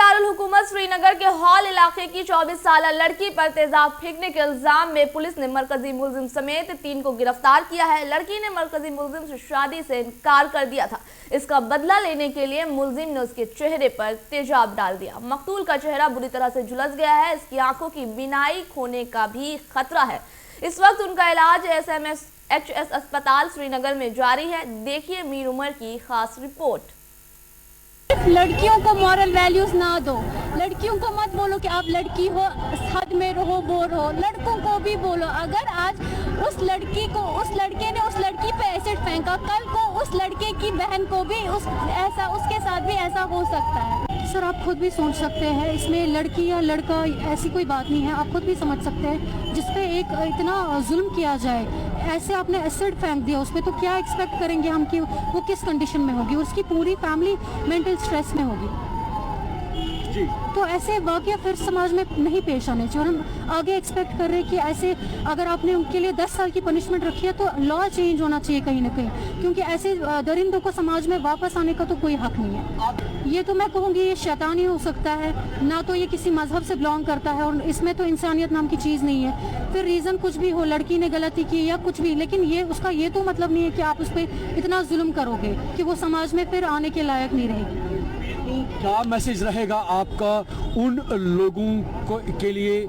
दारुल-हुकूमत श्रीनगर के हॉल इलाके की 24 साला लड़की पर तेजाब फेंकने के इल्जाम में पुलिस ने मरकजी मुलजिम समेत 3 को गिरफ्तार किया है। लड़की ने मरकजी मुलजिम से शादी से इनकार कर दिया था। इसका बदला लेने के लिए मुलजिम ने उसके चेहरे पर तेजाब डाल दिया। मकतूल का चेहरा बुरी तरह से झुलस गया है। इसकी आंखों की बीनाई खोने का भी खतरा है। इस वक्त उनका इलाज SMSHS अस्पताल श्रीनगर में जारी है। देखिए मीर उमर की खास रिपोर्ट। लड़कियों को मॉरल वैल्यूज ना दो, लड़कियों को मत बोलो कि आप लड़की हो, हद में रहो, बोर हो। लड़कों को भी बोलो। अगर आज उस लड़की को, उस लड़के ने उस लड़की पे एसिड फेंका, कल को उस लड़के की बहन को भी उसके साथ भी ऐसा हो सकता है। सर आप खुद भी सोच सकते हैं, इसमें लड़की या लड़का ऐसी कोई बात नहीं है। आप खुद भी समझ सकते हैं जिसपे एक इतना जुल्म किया जाए, ऐसे आपने एसिड फेंक दिया उस पर, तो क्या एक्सपेक्ट करेंगे हम कि वो किस कंडीशन में होगी। उसकी पूरी फैमिली मेंटल स्ट्रेस में होगी। जी। तो ऐसे वाकया फिर समाज में नहीं पेश आने चाहिए। और हम आगे एक्सपेक्ट कर रहे हैं कि ऐसे अगर आपने उनके लिए 10 साल की पनिशमेंट रखी है तो लॉ चेंज होना चाहिए कहीं ना कहीं, क्योंकि ऐसे दरिंदों को समाज में वापस आने का तो कोई हक नहीं है। ये तो मैं कहूँगी ये शैतान ही हो सकता है, ना तो ये किसी मजहब से बिलोंग करता है, और इसमें तो इंसानियत नाम की चीज़ नहीं है। फिर रीज़न कुछ भी हो, लड़की ने गलती की या कुछ भी, लेकिन ये उसका ये तो मतलब नहीं है कि आप उस पर इतना जुल्म करोगे कि वो समाज में फिर आने के लायक नहीं रहेगी। तो क्या मैसेज रहेगा आपका उन लोगों को के लिए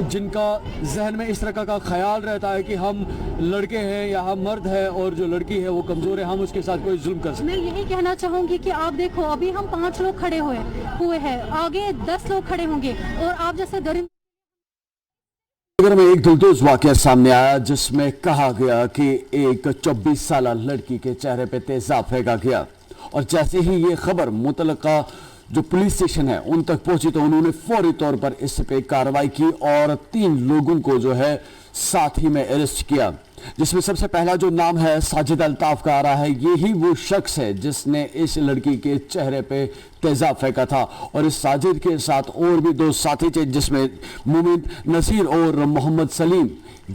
जिनका जहन में इस तरह का ख्याल रहता है कि हम लड़के हैं या हम मर्द हैं और जो लड़की है वो कमज़ोर है, हम उसके साथ कोई जुल्म कर सकते हैं? मैं यही कहना चाहूँगी कि आप देखो, अभी हम 5 लोग खड़े हुए हैं, आगे 10 लोग खड़े होंगे, और आप जैसे दरिंद में एक दिलदोज़ वाक़या सामने आया जिसमें कहा गया कि एक 24 साला लड़की के चेहरे पे तेजाब फेंका गया, और जैसे ही ये खबर मुतलका जो पुलिस स्टेशन है उन तक पहुंची तो उन्होंने फौरी तौर पर इस पे कार्रवाई की और 3 लोगों को जो है साथ ही में अरेस्ट किया, जिसमें सबसे पहला जो नाम है साजिद अल्ताफ का आ रहा है। यही वो शख्स है जिसने इस लड़की के चेहरे पे तेजाब फेंका था, और इस साजिद के साथ और भी 2 साथी थे जिसमें मोमिन नसीर और मोहम्मद सलीम।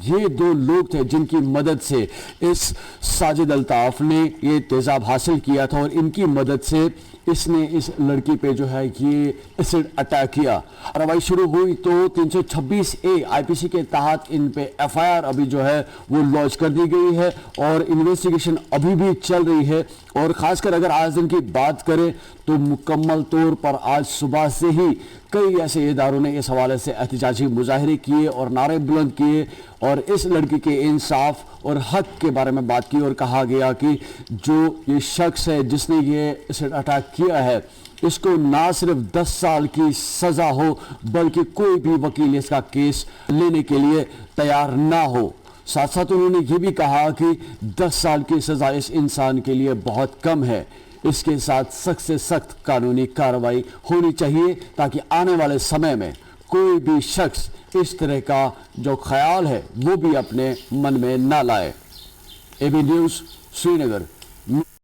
ये 2 लोग थे जिनकी मदद से इस साजिद अल्ताफ ने ये तेजाब हासिल किया था, और इनकी मदद से इसने इस लड़की पे जो है ये एसिड अटैक किया। कार्रवाई शुरू हुई तो 326A IPC के तहत इन पे FIR अभी जो है वो लॉन्च कर दी गई है, और इन्वेस्टिगेशन अभी भी चल रही है। और ख़ासकर अगर आज दिन की बात करें तो मुकम्मल तौर पर आज सुबह से ही कई ऐसे इदारों ने इस हवाले से एहतजाजी मुजाहरे किए और नारे बुलंद किए, और इस लड़की के इंसाफ और हक के बारे में बात की, और कहा गया कि जो ये शख्स है जिसने ये एसिड अटैक किया है इसको ना सिर्फ 10 साल की सज़ा हो बल्कि कोई भी वकील इसका केस लेने के लिए तैयार ना हो। साथ साथ उन्होंने ये भी कहा कि 10 साल की सज़ा इस इंसान के लिए बहुत कम है। इसके साथ सख्त से सख्त कानूनी कार्रवाई होनी चाहिए ताकि आने वाले समय में कोई भी शख्स इस तरह का जो ख्याल है वो भी अपने मन में ना लाए। AB news Srinagar.